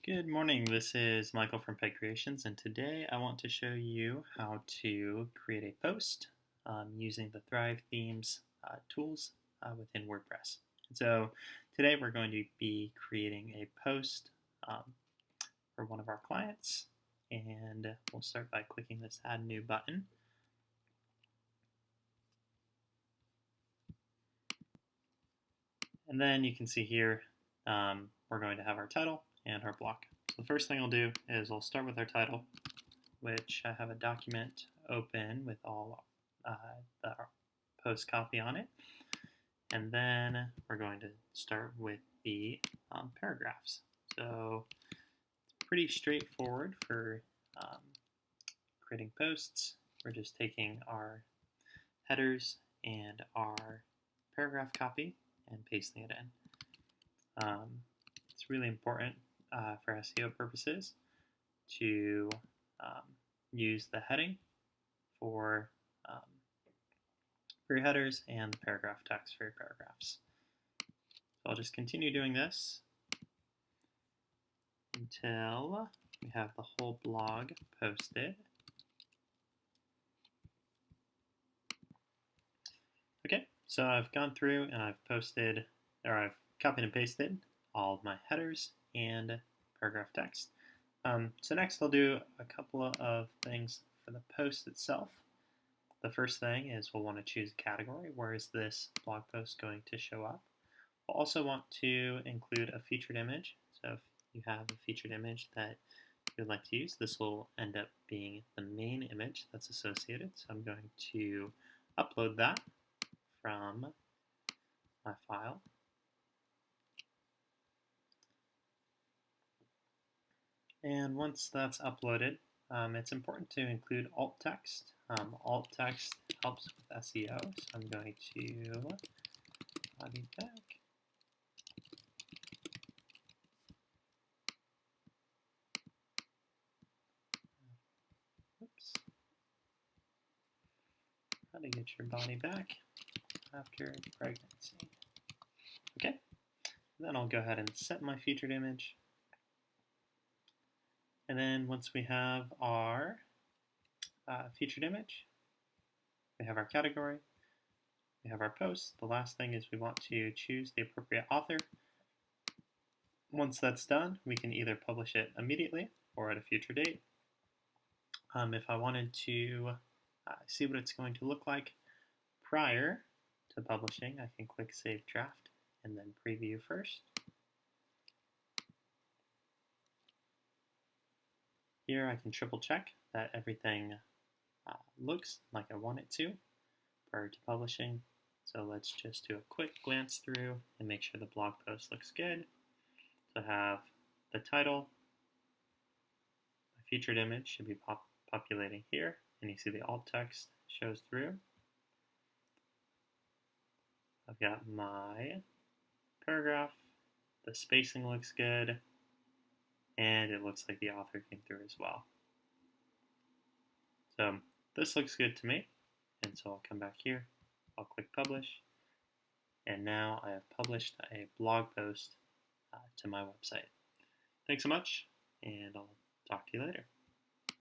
Good morning, this is Michael from Peg Creations, and today I want to show you how to create a post using the Thrive Themes tools within WordPress. And so today we're going to be creating a post for one of our clients, and we'll start by clicking this Add New button. And then you can see here we're going to have our title and our block. So the first thing I'll do is I'll start with our title, which I have a document open with all the post copy on it. And then we're going to start with the paragraphs. So it's pretty straightforward for creating posts. We're just taking our headers and our paragraph copy and pasting it in. It's really important for SEO purposes to use the heading for your headers and the paragraph text for your paragraphs. So I'll just continue doing this until we have the whole blog posted. Okay, so I've gone through and I've posted, or I've copied and pasted all of my headers and paragraph text. So next I'll do a couple of things for the post itself. The first thing is we'll want to choose a category. Where is this blog post going to show up? We'll also want to include a featured image. So if you have a featured image that you'd like to use, this will end up being the main image that's associated. So I'm going to upload that from my file. And once that's uploaded, it's important to include alt text. Alt text helps with SEO, so I'm going to copy back. Oops. How to get your body back after pregnancy. Okay, then I'll go ahead and set my featured image. And then once we have our featured image, we have our category, we have our post. The last thing is we want to choose the appropriate author. Once that's done, we can either publish it immediately or at a future date. If I wanted to see what it's going to look like prior to publishing, I can click Save Draft and then Preview first. Here I can triple check that everything looks like I want it to prior to publishing. So let's just do a quick glance through and make sure the blog post looks good. So I have the title, the featured image should be populating here, and you see the alt text shows through. I've got my paragraph, the spacing looks good, and it looks like the author came through as well. So this looks good to me, and so I'll come back here, I'll click Publish, and now I have published a blog post to my website. Thanks so much, and I'll talk to you later.